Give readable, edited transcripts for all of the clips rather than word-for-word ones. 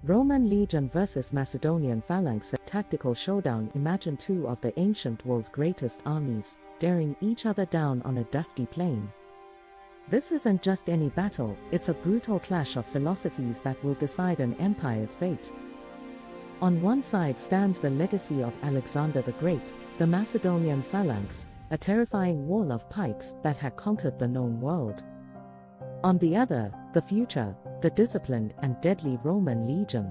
Roman Legion vs Macedonian Phalanx, a tactical showdown. Imagine two of the ancient world's greatest armies, staring each other down on a dusty plain. This isn't just any battle, it's a brutal clash of philosophies that will decide an empire's fate. On one side stands the legacy of Alexander the Great, the Macedonian Phalanx, a terrifying wall of pikes that had conquered the known world. On the other, the future, the disciplined and deadly Roman Legion.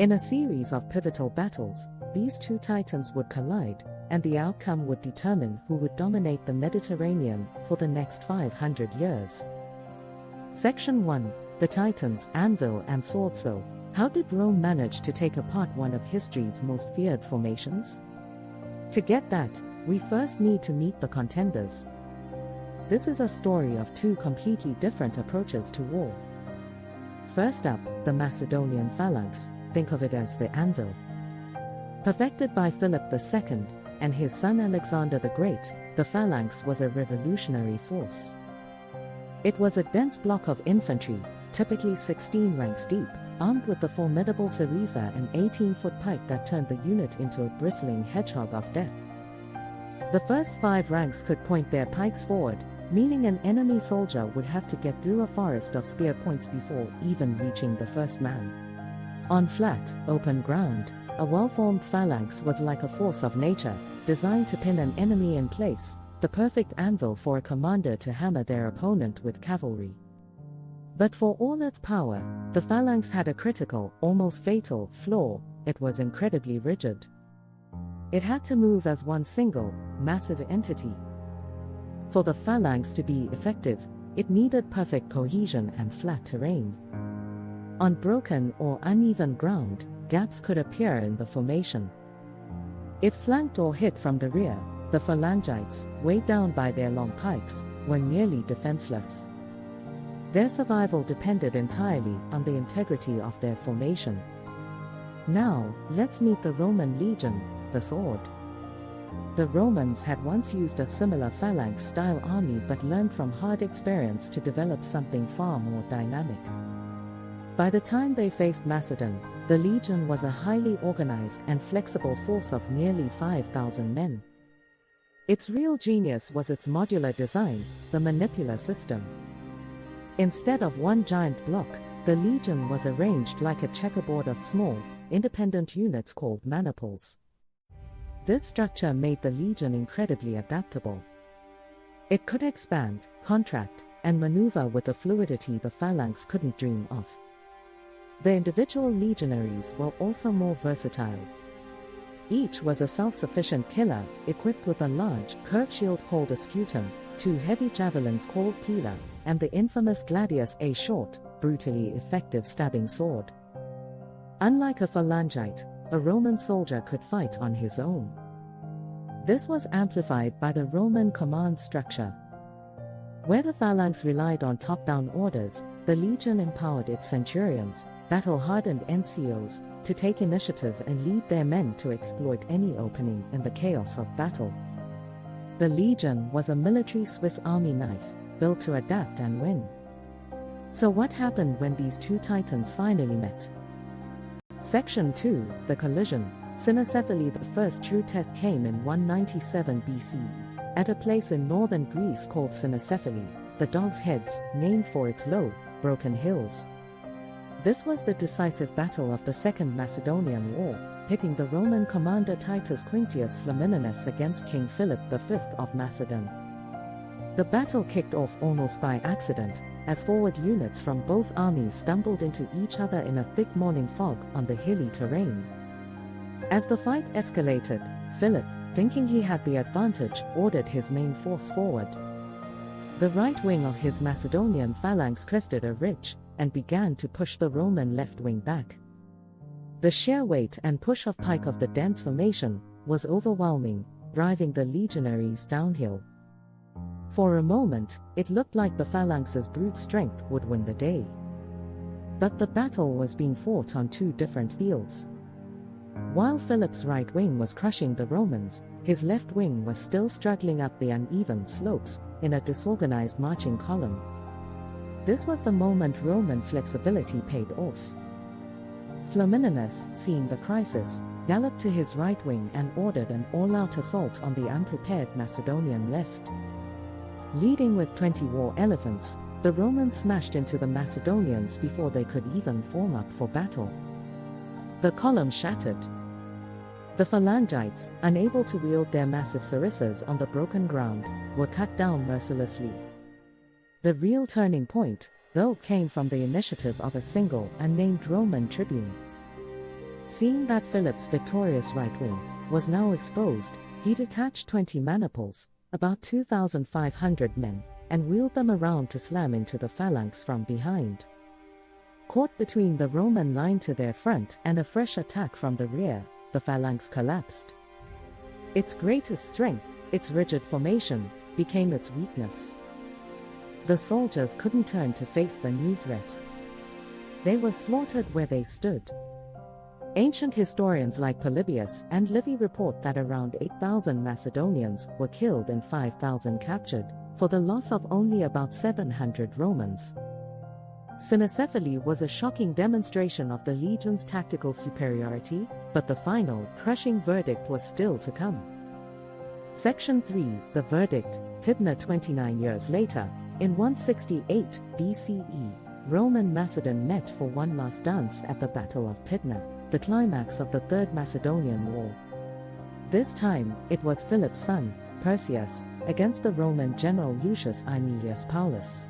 In a series of pivotal battles, these two titans would collide, and the outcome would determine who would dominate the Mediterranean for the next 500 years. Section 1. The Titans, Anvil and Sword. So, how did Rome manage to take apart one of history's most feared formations? To get that, we first need to meet the contenders. This is a story of two completely different approaches to war. First up, the Macedonian Phalanx, think of it as the anvil. Perfected by Philip II and his son Alexander the Great, the phalanx was a revolutionary force. It was a dense block of infantry, typically 16 ranks deep, armed with the formidable Sarissa, an 18-foot pike that turned the unit into a bristling hedgehog of death. The first 5 ranks could point their pikes forward, meaning an enemy soldier would have to get through a forest of spear points before even reaching the first man. On flat, open ground, a well-formed phalanx was like a force of nature, designed to pin an enemy in place, the perfect anvil for a commander to hammer their opponent with cavalry. But for all its power, the phalanx had a critical, almost fatal, flaw: it was incredibly rigid. It had to move as one single, massive entity. For the phalanx to be effective, it needed perfect cohesion and flat terrain. On broken or uneven ground, gaps could appear in the formation. If flanked or hit from the rear, the phalangites, weighed down by their long pikes, were nearly defenseless. Their survival depended entirely on the integrity of their formation. Now, let's meet the Roman Legion, the sword. The Romans had once used a similar phalanx-style army but learned from hard experience to develop something far more dynamic. By the time they faced Macedon, the legion was a highly organized and flexible force of nearly 5,000 men. Its real genius was its modular design, the manipular system. Instead of one giant block, the legion was arranged like a checkerboard of small, independent units called maniples. This structure made the legion incredibly adaptable. It could expand, contract, and maneuver with a fluidity the phalanx couldn't dream of. The individual legionaries were also more versatile. Each was a self-sufficient killer, equipped with a large, curved shield called a scutum, 2 heavy javelins called pila, and the infamous Gladius, a short, brutally effective stabbing sword. Unlike a phalangite, a Roman soldier could fight on his own. This was amplified by the Roman command structure. Where the phalanx relied on top-down orders, the legion empowered its centurions, battle-hardened NCOs, to take initiative and lead their men to exploit any opening in the chaos of battle. The legion was a military Swiss Army knife, built to adapt and win. So what happened when these two titans finally met? Section 2, the collision. Cynoscephalae. The first true test came in 197 BC, at a place in northern Greece called Cynoscephalae, the dog's heads, named for its low, broken hills. This was the decisive battle of the Second Macedonian War, pitting the Roman commander Titus Quinctius Flamininus against King Philip V of Macedon. The battle kicked off almost by accident, as forward units from both armies stumbled into each other in a thick morning fog on the hilly terrain. As the fight escalated, Philip, thinking he had the advantage, ordered his main force forward. The right wing of his Macedonian phalanx crested a ridge, and began to push the Roman left wing back. The sheer weight and push of pike of the dense formation was overwhelming, driving the legionaries downhill. For a moment, it looked like the phalanx's brute strength would win the day. But the battle was being fought on two different fields. While Philip's right wing was crushing the Romans, his left wing was still struggling up the uneven slopes, in a disorganized marching column. This was the moment Roman flexibility paid off. Flamininus, seeing the crisis, galloped to his right wing and ordered an all-out assault on the unprepared Macedonian left. Leading with 20 war elephants, the Romans smashed into the Macedonians before they could even form up for battle. The column shattered. The Phalangites, unable to wield their massive sarissas on the broken ground, were cut down mercilessly. The real turning point, though, came from the initiative of a single unnamed Roman tribune. Seeing that Philip's victorious right wing was now exposed, he detached 20 maniples, about 2,500 men, and wheeled them around to slam into the phalanx from behind. Caught between the Roman line to their front and a fresh attack from the rear, the phalanx collapsed. Its greatest strength, its rigid formation, became its weakness. The soldiers couldn't turn to face the new threat. They were slaughtered where they stood. Ancient historians like Polybius and Livy report that around 8,000 Macedonians were killed and 5,000 captured, for the loss of only about 700 Romans. Cynoscephalae was a shocking demonstration of the legion's tactical superiority, but the final, crushing verdict was still to come. Section 3, the verdict, Pydna. 29 years later, in 168 BCE, Roman Macedon met for one last dance at the Battle of Pydna, the climax of the Third Macedonian War. This time, it was Philip's son, Perseus, against the Roman general Lucius Aemilius Paulus.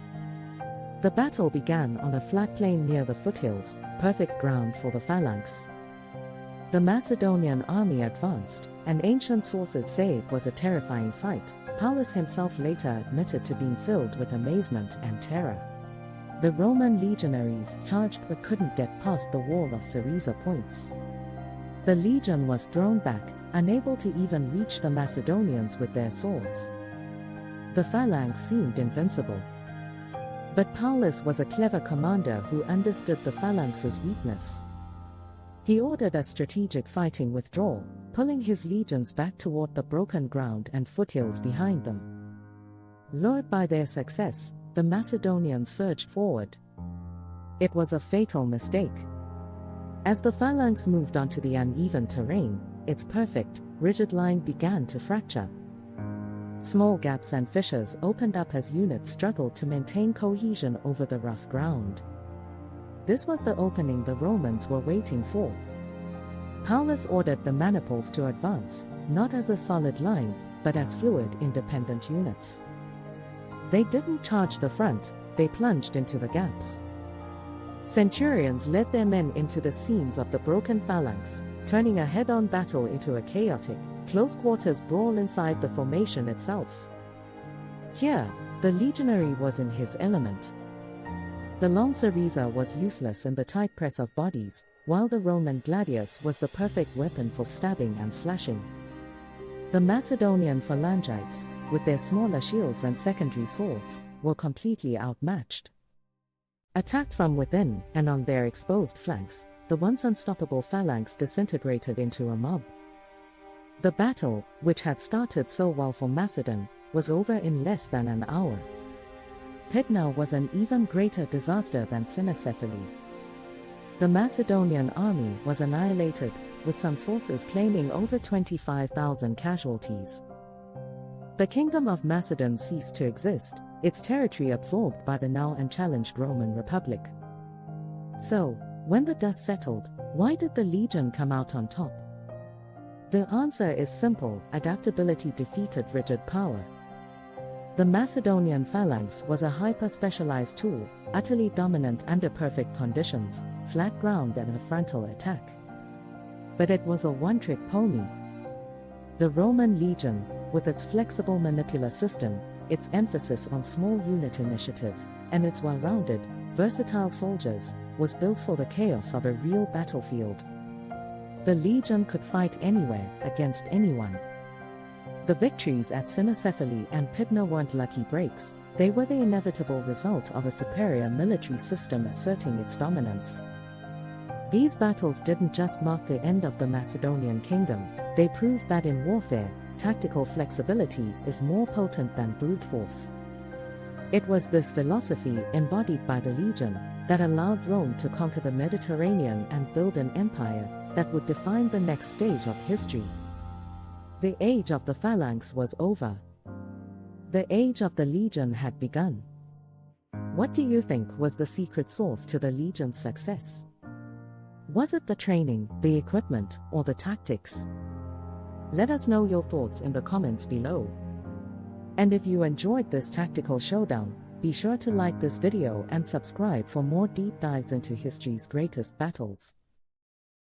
The battle began on a flat plain near the foothills, perfect ground for the phalanx. The Macedonian army advanced, and ancient sources say it was a terrifying sight. Paulus himself later admitted to being filled with amazement and terror. The Roman legionaries charged but couldn't get past the wall of Sarissa points. The legion was thrown back, unable to even reach the Macedonians with their swords. The phalanx seemed invincible. But Paulus was a clever commander who understood the phalanx's weakness. He ordered a strategic fighting withdrawal, pulling his legions back toward the broken ground and foothills behind them. Lured by their success, the Macedonians surged forward. It was a fatal mistake. As the phalanx moved onto the uneven terrain, its perfect, rigid line began to fracture. Small gaps and fissures opened up as units struggled to maintain cohesion over the rough ground. This was the opening the Romans were waiting for. Paulus ordered the maniples to advance, not as a solid line, but as fluid, independent units. They didn't charge the front, they plunged into the gaps. Centurions led their men into the scenes of the broken phalanx, turning a head-on battle into a chaotic, close-quarters brawl inside the formation itself. Here, the legionary was in his element. The long Sarissa was useless in the tight press of bodies, while the Roman Gladius was the perfect weapon for stabbing and slashing. The Macedonian Phalangites, with their smaller shields and secondary swords, were completely outmatched. Attacked from within and on their exposed flanks, the once unstoppable phalanx disintegrated into a mob. The battle, which had started so well for Macedon, was over in less than an hour. Pydna was an even greater disaster than Cynoscephalae. The Macedonian army was annihilated, with some sources claiming over 25,000 casualties. The kingdom of Macedon ceased to exist, its territory absorbed by the now unchallenged Roman Republic. So, when the dust settled, why did the legion come out on top? The answer is simple: adaptability defeated rigid power. The Macedonian phalanx was a hyper-specialized tool, utterly dominant under perfect conditions, flat ground and a frontal attack. But it was a one-trick pony. The Roman legion, with its flexible manipular system, its emphasis on small unit initiative, and its well-rounded, versatile soldiers, was built for the chaos of a real battlefield. The legion could fight anywhere, against anyone. The victories at Cynoscephalae and Pydna weren't lucky breaks, they were the inevitable result of a superior military system asserting its dominance. These battles didn't just mark the end of the Macedonian kingdom, they proved that in warfare, tactical flexibility is more potent than brute force. It was this philosophy, embodied by the legion, that allowed Rome to conquer the Mediterranean and build an empire that would define the next stage of history. The age of the phalanx was over. The age of the legion had begun. What do you think was the secret sauce to the legion's success? Was it the training, the equipment, or the tactics? Let us know your thoughts in the comments below. And if you enjoyed this tactical showdown, be sure to like this video and subscribe for more deep dives into history's greatest battles.